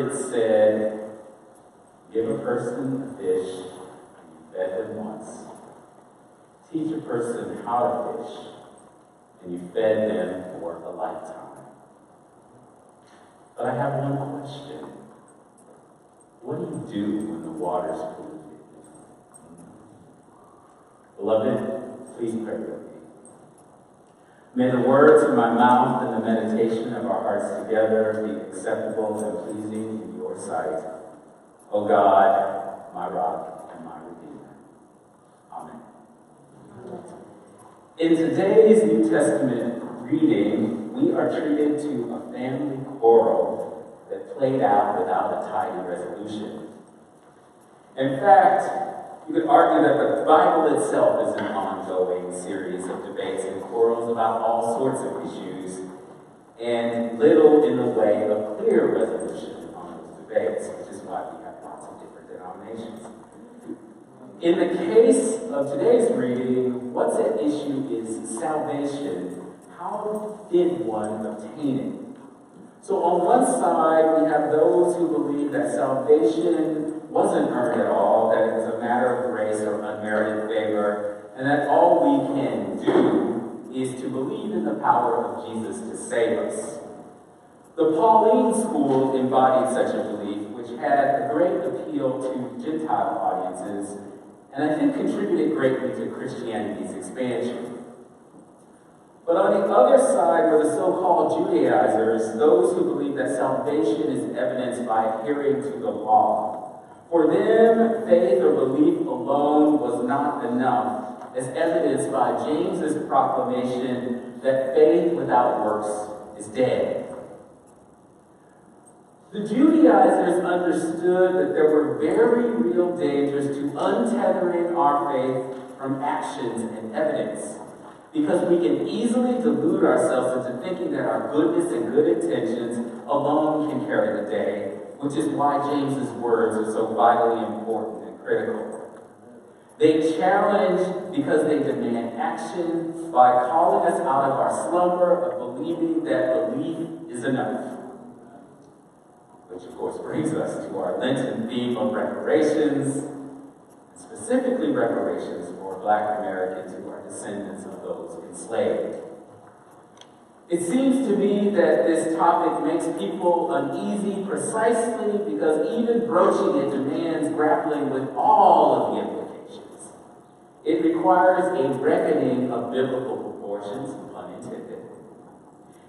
it said, give a person a fish, and you fed them once. Teach a person how to fish, and you fed them for a lifetime. But I have one question. What do you do when the water's polluted? Beloved, please pray with me. May the words of my mouth and the meditation of our hearts together be acceptable and pleasing in your sight. O God, my rock and my redeemer. Amen. In today's New Testament reading, we are treated to a family quarrel that played out without a tidy resolution. In fact, you could argue that the Bible itself is an ongoing series of debates and quarrels about all sorts of issues, and little in the way of clear resolution on those debates, which is why we have lots of different denominations. In the case of today's reading, what's at issue is salvation. How did one obtain it? So on one side, we have those who believe that salvation wasn't earned at all, that it was a matter of grace or unmerited favor, and that all we can do is to believe in the power of Jesus to save us. The Pauline school embodied such a belief, which had a great appeal to Gentile audiences, and I think contributed greatly to Christianity's expansion. But on the other side were the so-called Judaizers, those who believe that salvation is evidenced by adhering to the law. For them, faith or belief alone was not enough, as evidenced by James's proclamation that faith without works is dead. The Judaizers understood that there were very real dangers to untethering our faith from actions and evidence, because we can easily delude ourselves into thinking that our goodness and good intentions alone can carry the day, which is why James's words are so vitally important and critical. They challenge because they demand action by calling us out of our slumber of believing that belief is enough. Which of course brings us to our Lenten theme of reparations, specifically reparations for Black Americans who are descendants of those enslaved. It seems to me that this topic makes people uneasy precisely because even broaching it demands grappling with all of the implications. It requires a reckoning of biblical proportions, pun intended.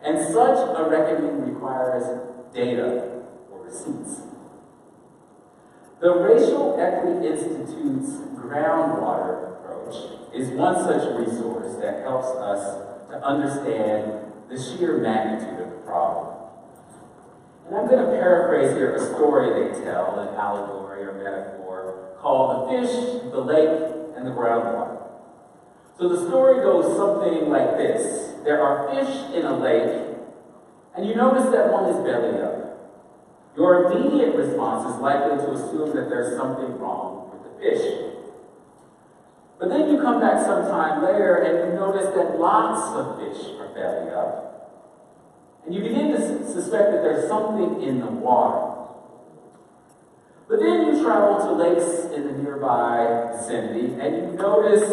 And such a reckoning requires data or receipts. The Racial Equity Institute's groundwater approach is one such resource that helps us to understand the sheer magnitude of the problem. And I'm going to paraphrase here a story they tell, an allegory or metaphor, called The Fish, the Lake, and the Groundwater. So the story goes something like this. There are fish in a lake, and you notice that one is belly up. Your immediate response is likely to assume that there's something wrong with the fish. But then you come back sometime later and you notice that lots of fish are belly up. And you begin to suspect that there's something in the water. But then you travel to lakes in the nearby vicinity and you notice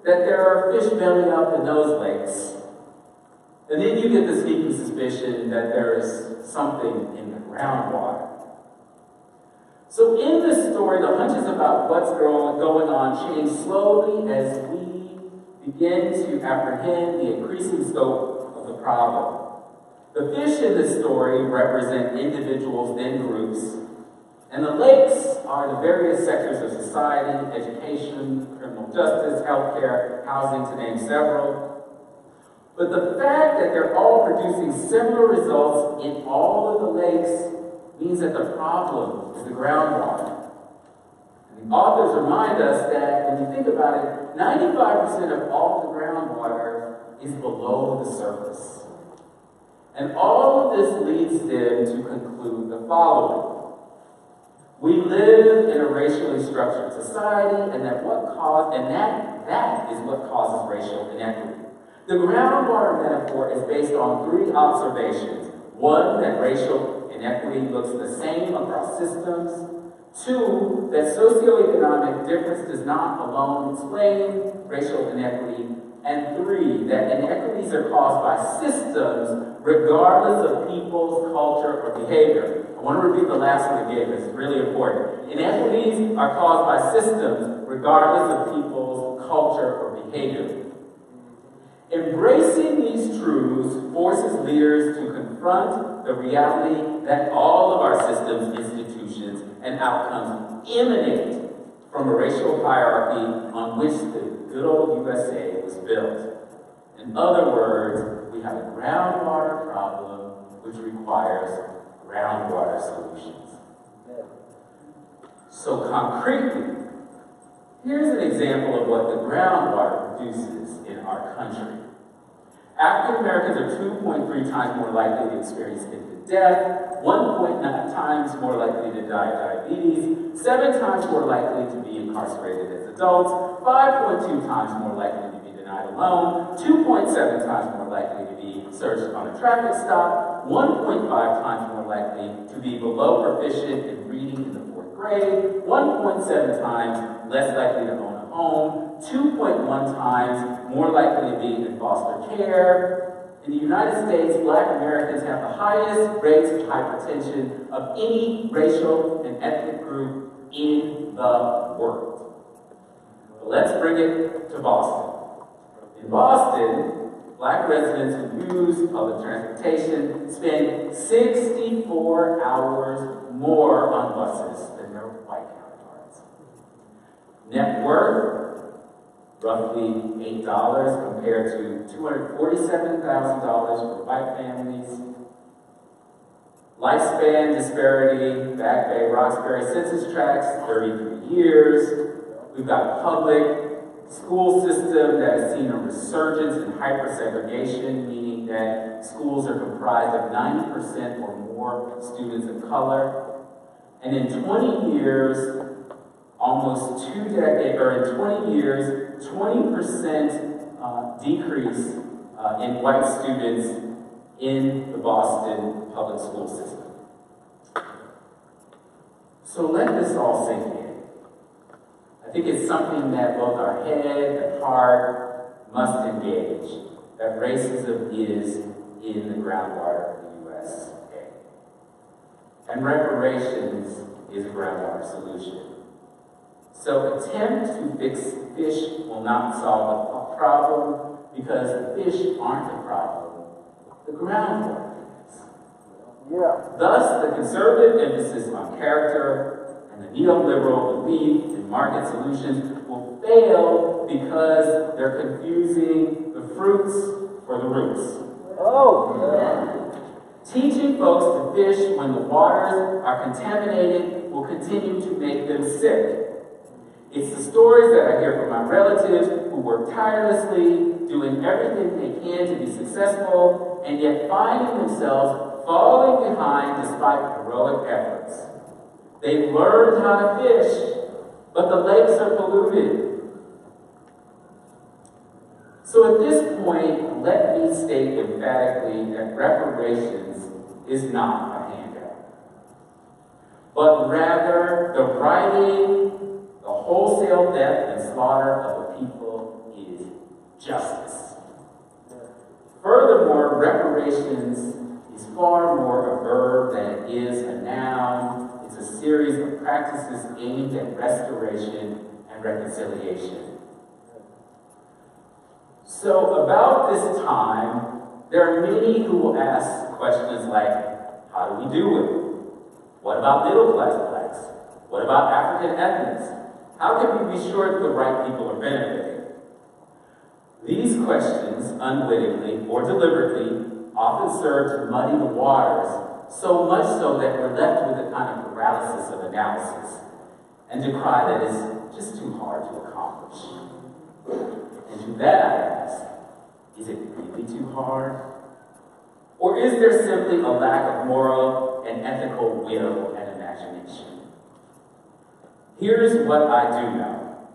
that there are fish belly up in those lakes. And then you get the sneaky suspicion that there is something in the groundwater. So in this story, the hunches about what's going on change slowly as we begin to apprehend the increasing scope of the problem. The fish in this story represent individuals, then groups, and the lakes are the various sectors of society, education, criminal justice, healthcare, housing, to name several. But the fact that they're all producing similar results in all of the lakes means that the problem is the groundwater. And the authors remind us that when you think about it, 95% of all the groundwater is below the surface. And all of this leads them to conclude the following. We live in a racially structured society, and that is what causes racial inequity. The groundwater metaphor is based on three observations. One, that racial racial inequity looks the same across systems. 2, that socioeconomic difference does not alone explain racial inequity. And 3, that inequities are caused by systems regardless of people's culture or behavior. I want to repeat the last one again because it's really important. Inequities are caused by systems regardless of people's culture or behavior. Embracing these truths forces leaders to confront the reality that all of our systems, institutions, and outcomes emanate from a racial hierarchy on which the good old USA was built. In other words, we have a groundwater problem which requires groundwater solutions. So concretely, here's an example of what the groundwater produces in our country. African Americans are 2.3 times more likely to experience infant death, 1.9 times more likely to die of diabetes, 7 times more likely to be incarcerated as adults, 5.2 times more likely to be denied a loan, 2.7 times more likely to be searched on a traffic stop, 1.5 times more likely to be below proficient in reading in the 4th grade, 1.7 times less likely to own a home, 2.1 times more likely to be in foster care. In the United States, Black Americans have the highest rates of hypertension of any racial and ethnic group in the world. But let's bring it to Boston. In Boston, Black residents who use public transportation spend 64 hours more on buses than their white counterparts. Net worth, roughly $8 compared to $247,000 for white families. Lifespan disparity, Back Bay, Roxbury census tracts, 33 years. We've got a public school system that has seen a resurgence in hypersegregation, meaning that schools are comprised of 90% or more students of color. And in 20 years, almost 2 decades, or in 20 years, 20% decrease in white students in the Boston public school system. So let this all sink in. I think it's something that both our head and heart must engage, that racism is in the groundwater of the U.S. today. And reparations is a groundwater solution. So attempt to fix fish will not solve the problem because the fish aren't the problem, the groundwater is. Thus, the conservative emphasis on character and the neoliberal belief in market solutions will fail because they're confusing the fruits for the roots. Teaching folks to fish when the waters are contaminated will continue to make them sick. It's the stories that I hear from my relatives who work tirelessly, doing everything they can to be successful, and yet finding themselves falling behind despite heroic efforts. They've learned how to fish, but the lakes are polluted. So at this point, let me state emphatically that reparations is not a handout, but rather the righting, the wholesale death and slaughter of the people is justice. Furthermore, reparations is far more a verb than it is a noun. It's a series of practices aimed at restoration and reconciliation. So about this time, there are many who will ask questions like, how do we do it? What about middle-class blacks? What about African ethnics? How can we be sure that the right people are benefiting? These questions, unwittingly or deliberately, often serve to muddy the waters, so much so that we're left with a kind of paralysis of analysis and decry that it's just too hard to accomplish. And to that I ask, is it really too hard? Or is there simply a lack of moral and ethical will and imagination? Here's what I do know.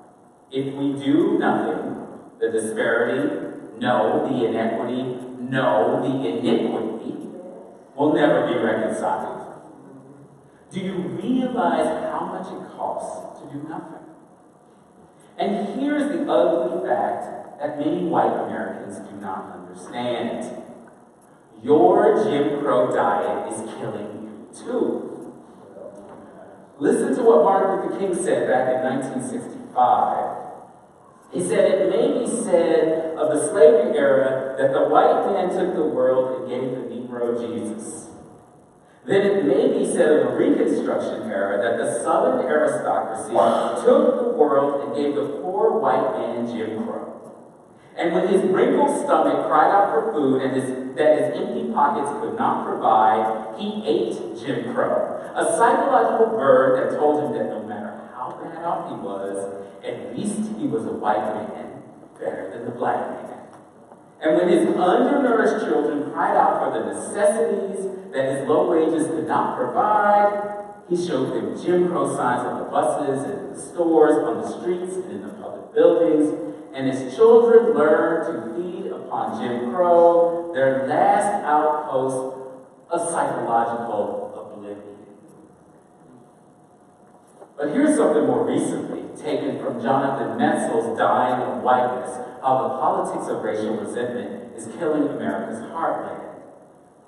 If we do nothing, the disparity, no, the inequity, no, the iniquity, will never be reconciled. Do you realize how much it costs to do nothing? And here's the ugly fact that many white Americans do not understand. Your Jim Crow diet is killing you too. Listen to what Martin Luther King said back in 1965. He said, "It may be said of the slavery era that the white man took the world and gave the Negro Jesus. Then it may be said of the Reconstruction era that the Southern aristocracy took the world and gave the poor white man Jim Crow. And when his wrinkled stomach cried out for food and that his empty pockets could not provide, he ate Jim Crow, a psychological bird that told him that no matter how bad off he was, at least he was a white man, better than the black man. And when his undernourished children cried out for the necessities that his low wages could not provide, he showed them Jim Crow signs on the buses and in the stores, on the streets and in the public buildings. And his children learned to feed upon Jim Crow, their last outpost of psychological oblivion." But here's something more recently, taken from Jonathan Metzl's Dying of Whiteness, how the politics of racial resentment is killing America's heartland,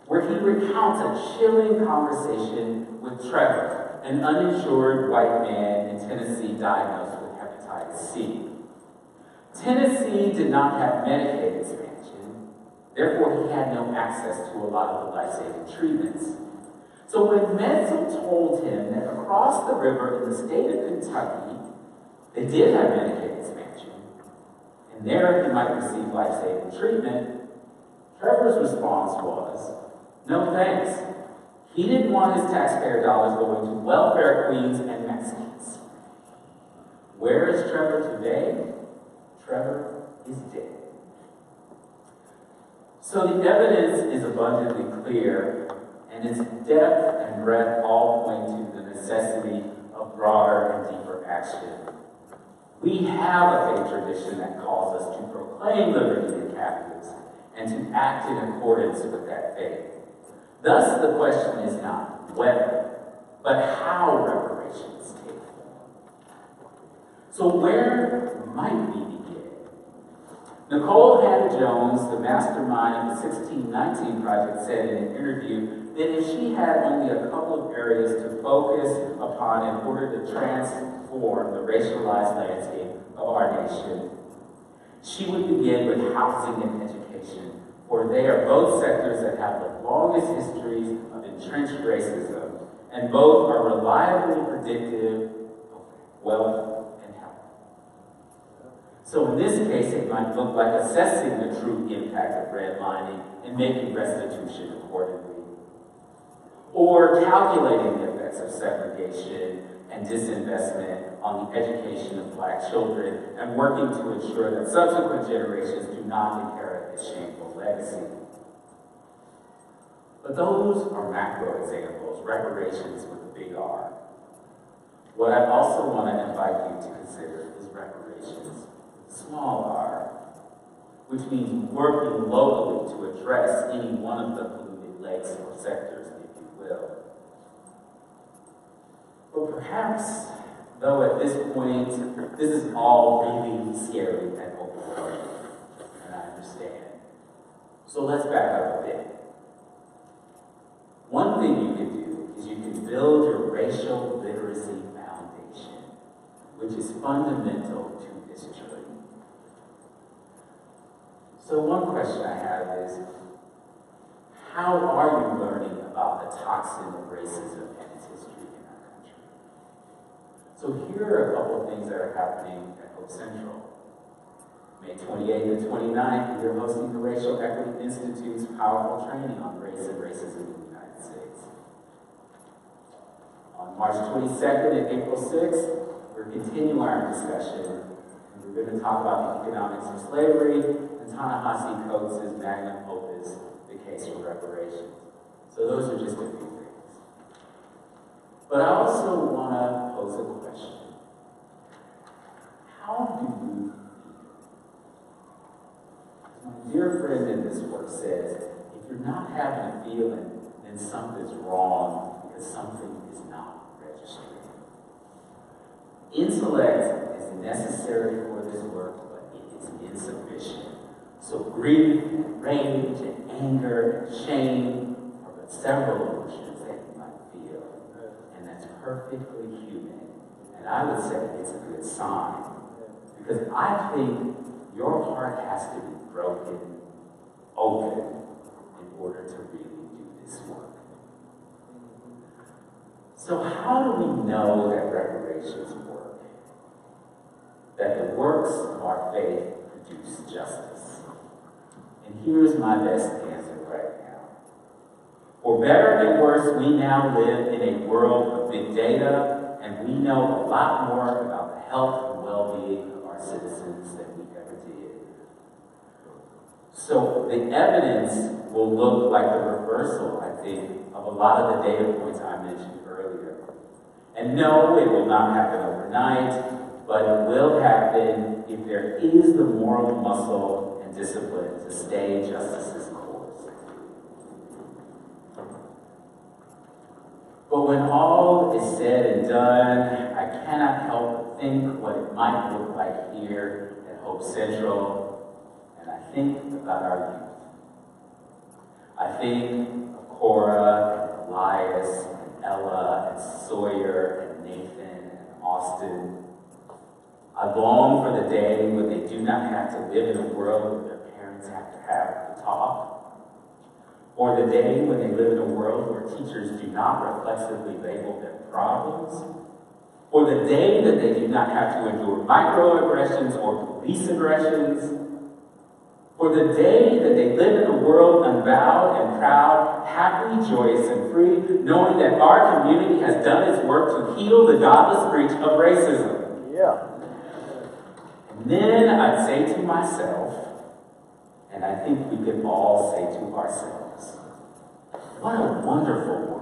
where he recounts a chilling conversation with Trevor, an uninsured white man in Tennessee diagnosed with hepatitis C. Tennessee did not have Medicaid expansion, therefore he had no access to a lot of the life-saving treatments. So when Metzel told him that across the river in the state of Kentucky, they did have Medicaid expansion, and there he might receive life-saving treatment, Trevor's response was, "No thanks." He didn't want his taxpayer dollars going to welfare queens and Mexicans. Where is Trevor today? Trevor is dead. So the evidence is abundantly clear, and its depth and breadth all point to the necessity of broader and deeper action. We have a faith tradition that calls us to proclaim liberty to captives and to act in accordance with that faith. Thus, the question is not whether, but how reparations take form. So where might we begin? Nicole Hannah-Jones, the mastermind of the 1619 Project, said in an interview that if she had only a couple of areas to focus upon in order to transform the racialized landscape of our nation, she would begin with housing and education, for they are both sectors that have the longest histories of entrenched racism, and both are reliably predictive of wealth and health. So in this case, it might look like assessing the true impact of redlining and making restitution accordingly, or calculating the effects of segregation and disinvestment on the education of Black children and working to ensure that subsequent generations do not inherit a shameful legacy. But those are macro examples, reparations with a big R. What I also want to invite you to consider is reparations, small r, which means working locally to address any one of the polluted lakes or sectors, if you will. But perhaps, though at this point, this is all really scary and overwhelming, and I understand. So let's back up a bit. One thing you can do is you can build your racial literacy foundation, which is fundamental to this journey. So one question I have is, how are you learning about the toxin of racism and its history in our country? So here are a couple of things that are happening at Hope Central. May 28th and 29th, we are hosting the Racial Equity Institute's powerful training on race and racism in the United States. On March 22nd and April 6th, we're continuing our discussion, and we're going to talk about the economics of slavery and Ta-Nehisi Coates' magnum opus, The Case for Reparations. So those are just a few things. But I also want to pose a question. How do we, as my dear friend in this work says, if you're not having a feeling, then something's wrong because something is not registering. Intellect is necessary for this work, but it is insufficient. So grief, and rage, and anger, and shame are but several emotions that you might feel. And that's perfectly human. And I would say it's a good sign. Because I think your heart has to be broken open in order to really do this work. So how do we know that reparations work? That the works of our faith produce justice? And here's my best answer right now. For better and worse, we now live in a world of big data, and we know a lot more about the health and well-being of our citizens than we ever did. So the evidence will look like the reversal, I think, of a lot of the data points I mentioned earlier. And no, it will not happen overnight, but it will happen if there is the moral muscle and discipline to stay justice's course. But when all is said and done, I cannot help but think what it might look like here at Hope Central, and I think about our youth. I think of Cora, and Elias, and Ella, and Sawyer, and Nathan, and Austin. I long for the day when they do not have to live in a world where their parents have to talk. Or the day when they live in a world where teachers do not reflexively label their problems. Or the day that they do not have to endure microaggressions or police aggressions. For the day that they live in a world unbowed and proud, happily joyous and free, knowing that our community has done its work to heal the godless breach of racism. Yeah. And then I'd say to myself, and I think we could all say to ourselves, what a wonderful